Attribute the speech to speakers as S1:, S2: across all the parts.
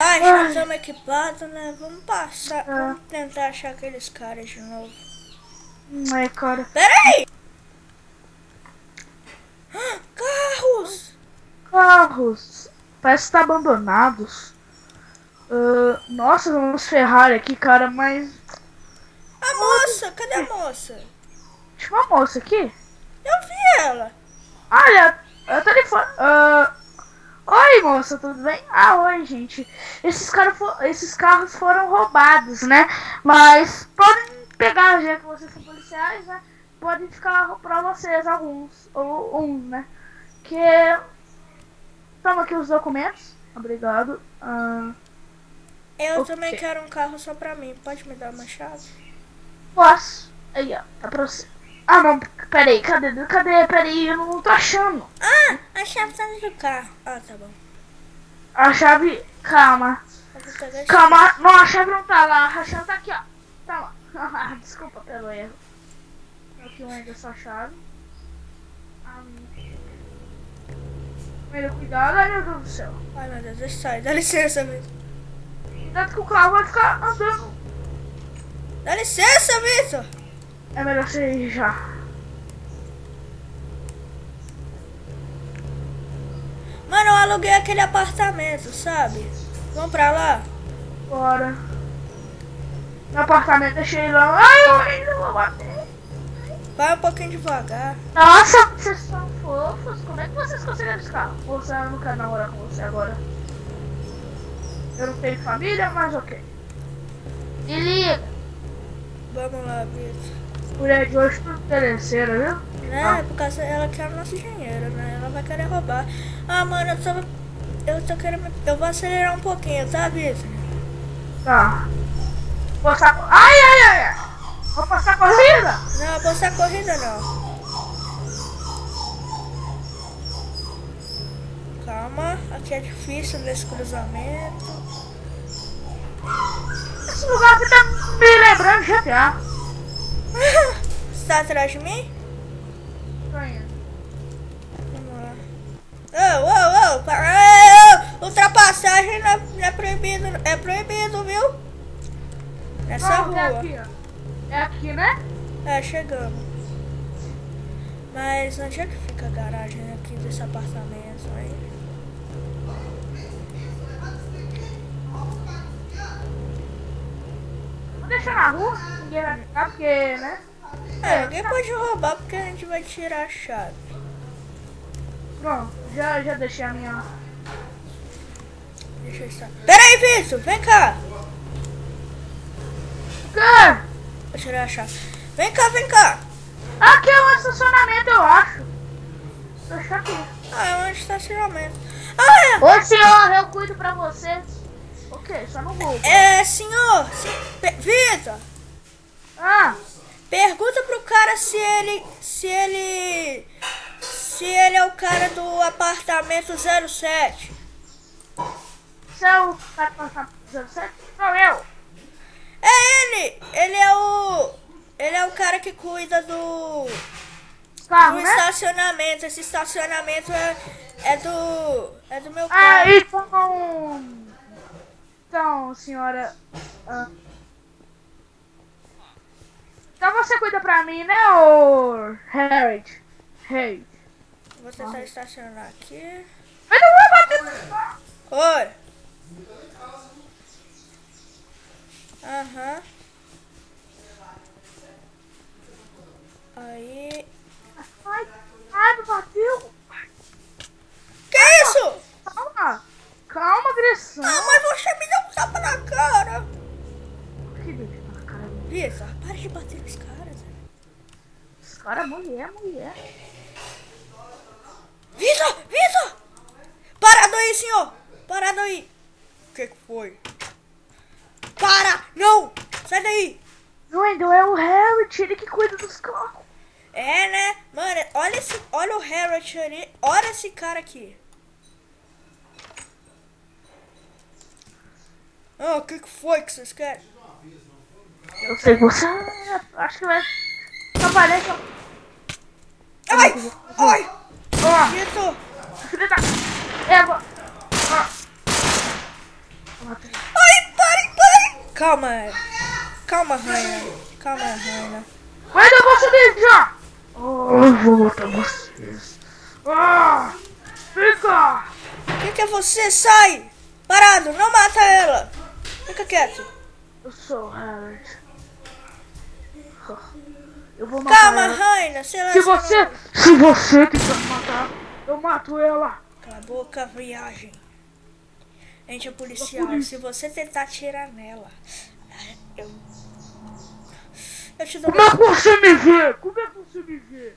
S1: Ah, já estamos equipados, né? Vamos passar. Vamos tentar achar aqueles caras de novo.
S2: Ai, cara.
S1: Pera aí! Carros!
S2: Carros. Parece que tá abandonados. Nossa, vamos Ferrari aqui, cara, mas...
S1: A moça! Cadê a moça?
S2: Tinha uma moça aqui.
S1: Eu vi ela.
S2: Olha, eu tô ali fora. Oi, moça, tudo bem? Oi, gente. Esses carros foram roubados, né? Mas podem pegar, já que vocês são policiais, né? Podem ficar pra vocês alguns, ou um, né? Que... Toma aqui os documentos. Obrigado.
S1: Eu
S2: Ok.
S1: também quero um carro só pra mim. Pode me dar uma chave?
S2: Posso. Aí, ó. Tá pra você. Ah, não. Peraí. Cadê? Peraí. Eu não tô achando.
S1: Ah, a chave tá dentro do carro. Ah, tá bom.
S2: A chave... Calma.
S1: Eu vou pegar esse-
S2: Calma. Não, a chave não tá lá. A chave tá aqui, ó. Tá lá. Desculpa pelo erro. Aqui ainda essa chave. Primeiro cuidado. Ai, meu Deus do céu.
S1: Ai, meu Deus, deixa eu sair. Dá licença, Vitor.
S2: Cuidado que o carro vai ficar andando.
S1: Dá licença, Vitor.
S2: É melhor você ir já.
S1: Mano, eu aluguei aquele apartamento, sabe? Vamos pra lá?
S2: Bora. No apartamento, deixei ele lá. Ai, eu ainda vou bater.
S1: Vai um pouquinho devagar.
S2: Nossa, vocês são fofos. Como é que vocês conseguiram esse carro? Você não quer namorar com você agora. Eu não tenho família, mas ok. Me liga.
S1: Vamos lá, Vitor.
S2: Mulher de hoje tudo interesseira, viu?
S1: Né? Por causa ela quer o nosso dinheiro, né? Ela vai querer roubar. Ah, mano, eu tô querendo. Eu vou acelerar um pouquinho, tá, Vitor?
S2: Tá. Passar... Ai. Vou passar corrida.
S1: Não, passar corrida não. Calma, aqui é difícil nesse cruzamento.
S2: Esse lugar aqui tá me lembrando de GTA.
S1: Você tá atrás de mim?
S2: Tô indo.
S1: Vamos lá. Ô, para. Ultrapassagem não é proibido. É proibido, viu? Nessa
S2: Não,
S1: rua.
S2: é aqui, ó. É aqui, né?
S1: É, chegamos. Mas onde é que fica a garagem aqui desse apartamento aí?
S2: Vou deixar na rua. Ninguém vai ficar, porque, né?
S1: Ninguém pode roubar porque a gente vai tirar a chave.
S2: Pronto, já deixei a minha...
S1: Deixa eu estar. Pera aí, Vitor, vem cá.
S2: O quê?
S1: Vou tirar a chave. Vem cá.
S2: Aqui é um estacionamento, eu acho. Deixa aqui.
S1: Ah, é um estacionamento. Ah, é.
S2: Ô senhor, eu cuido pra você. Ok, só não vou.
S1: Senhor. Vitor, pergunta pro cara se ele é o cara do apartamento 07.
S2: Você é o cara que passar 07? Sou eu.
S1: É ele! Ele é o cara que cuida do
S2: Carro, né?
S1: estacionamento. Esse estacionamento é do meu pai.
S2: Então, senhora... Então você cuida pra mim, né, ô... Harriet?
S1: Vou tentar estacionar aqui.
S2: Mas não vai bater no carro.
S1: Oi. Aham. Aí.
S2: Ai, me bateu.
S1: Que isso?
S2: Calma, agressão.
S1: Ah, mas você me deu um tapa na cara.
S2: Que deu na cara dele?
S1: Vitor, para de bater nos caras.
S2: Esse cara é mulher.
S1: Vitor! Parado aí, senhor! Parado aí! O que foi? Para! Não! Sai daí!
S2: Não, ainda é o Harriet, ele que cuida dos carros.
S1: É, né? Mano, olha o Harold ali. Olha esse cara aqui. Ah, o que foi que vocês querem?
S2: Eu sei que você... Acho que vai... Trabalhar com...
S1: Ai!
S2: Ó,
S1: Vitor!
S2: filha da... Égua. matei.
S1: Ai, pare! Calma, calma, rainha. Calma, rainha.
S2: Mas eu vou subir já! Eu vou matar vocês. Fica!
S1: O que é você? Sai! Parado, não mata ela! Fica quieto.
S2: Eu sou o Harold. Eu vou matar
S1: Calma,
S2: ela.
S1: rainha.
S2: Se você tentar me matar, eu mato ela.
S1: Cala a boca, viagem. A gente é policial. Se você tentar atirar nela, eu te dou.
S2: Como é que você me vê? Como é que você me vê?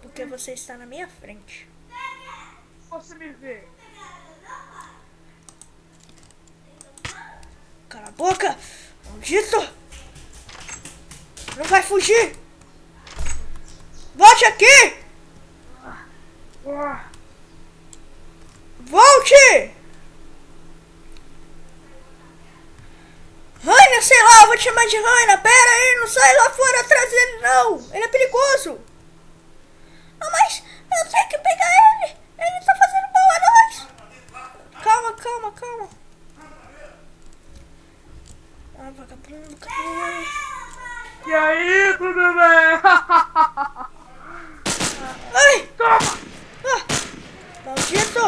S1: Porque você está na minha frente.
S2: Você me vê?
S1: Cala a boca! Maldito! Não vai fugir! Volte aqui! Volte! Raina, sei lá, eu vou te chamar de Raina. Pera aí, não sai lá fora atrás dele, não. Ele é perigoso. Não, mas eu tenho que pegar ele. Ele tá fazendo mal a nós. Calma, calma, calma. Ah, vagabundo, cadê?
S2: E aí, tudo bem?
S1: Ai!
S2: Toma!
S1: Maldito!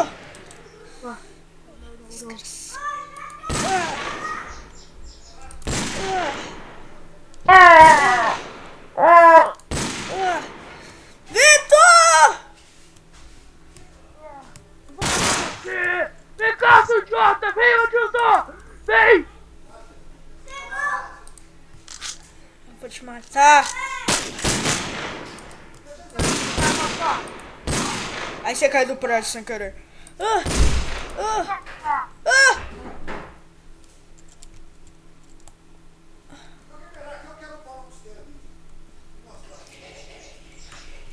S1: Vitor!
S2: Vem cá, seu idiota! Vem onde eu tô! Vem!
S1: Eu vou te matar. Aí você cai do prédio sem querer.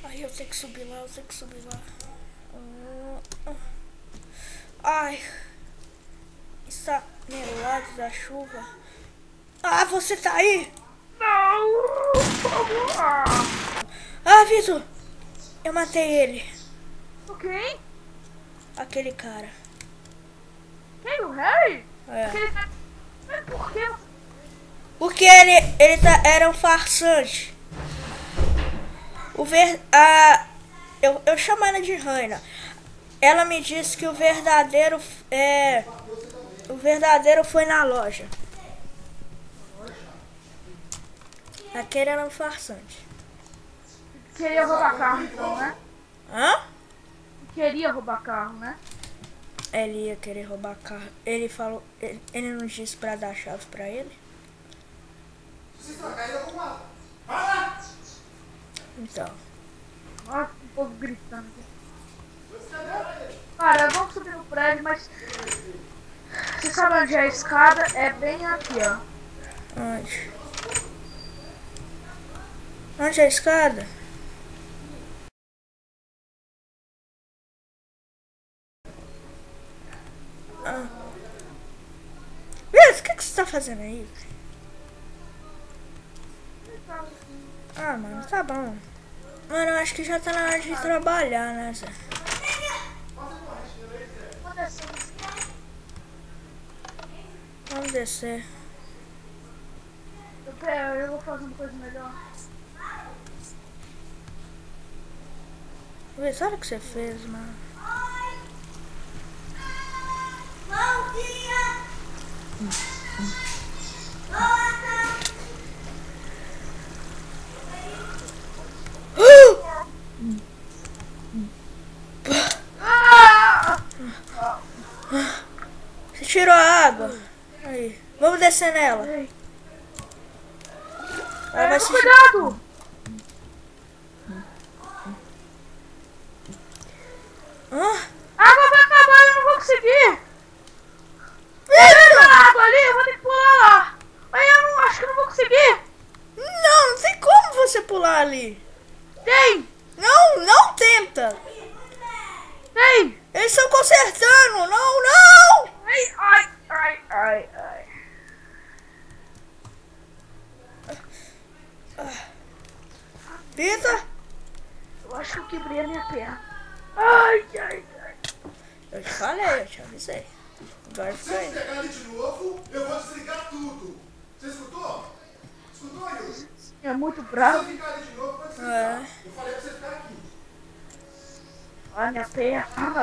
S1: Ai, eu tenho que subir lá, eu tenho que subir lá. Ai, está melado da chuva. Ah, você tá aí?
S2: Não! Por favor!
S1: Ah, Vitor, eu matei ele.
S2: Ok?
S1: Aquele cara.
S2: Quem? O Harry?
S1: É.
S2: Mas por quê?
S1: Porque ele era um farsante. Eu chamo ela de Raina. Ela me disse que o verdadeiro foi na loja. Aquele era um farsante.
S2: Queria roubar carro então, né?
S1: Hã?
S2: Queria roubar carro, né?
S1: Ele ia querer roubar carro. Ele falou. Ele não disse pra dar chaves pra ele? Então.
S2: Nossa, o povo gritando aqui. Cara, vamos subir no prédio, mas... Você sabe onde é a escada? É bem aqui, ó.
S1: Onde? Onde é a escada? Vitor, o que você tá fazendo aí? Ah, mano, tá bom. Mano, eu acho que já tá na hora de trabalhar, né, Zé? Vamos descer.
S2: Eu vou fazer uma coisa melhor.
S1: Vitor, olha o que você fez, mano.
S3: Bom dia!
S1: Você tirou a água? Aí. Vamos descer nela. Ela vai se...
S2: Cuidado! A água vai acabar, eu não vou conseguir! Vitor! A água ali, eu vou ter que pular lá! Mas eu não acho que eu não vou conseguir!
S1: Não, não tem como você pular ali.
S2: Tem!
S1: Não, não tenta.
S2: Tem!
S1: Eles estão consertando. Não, não.
S2: Ai, ai, ai, ai, ai.
S1: Vitor,
S2: Eu acho que eu quebrei a minha perna. Ai, ai, ai.
S1: eu te falei, eu te avisei. Agora fica
S4: Se
S1: aí.
S4: você pegar ele de novo, eu vou desligar tudo. Você escutou? Escutou, Yuri?
S2: É muito
S4: Se
S2: bravo.
S4: você ficar ali de novo, eu vou desligar.
S1: É.
S4: Eu falei pra você ficar aqui.
S2: Olha a perna.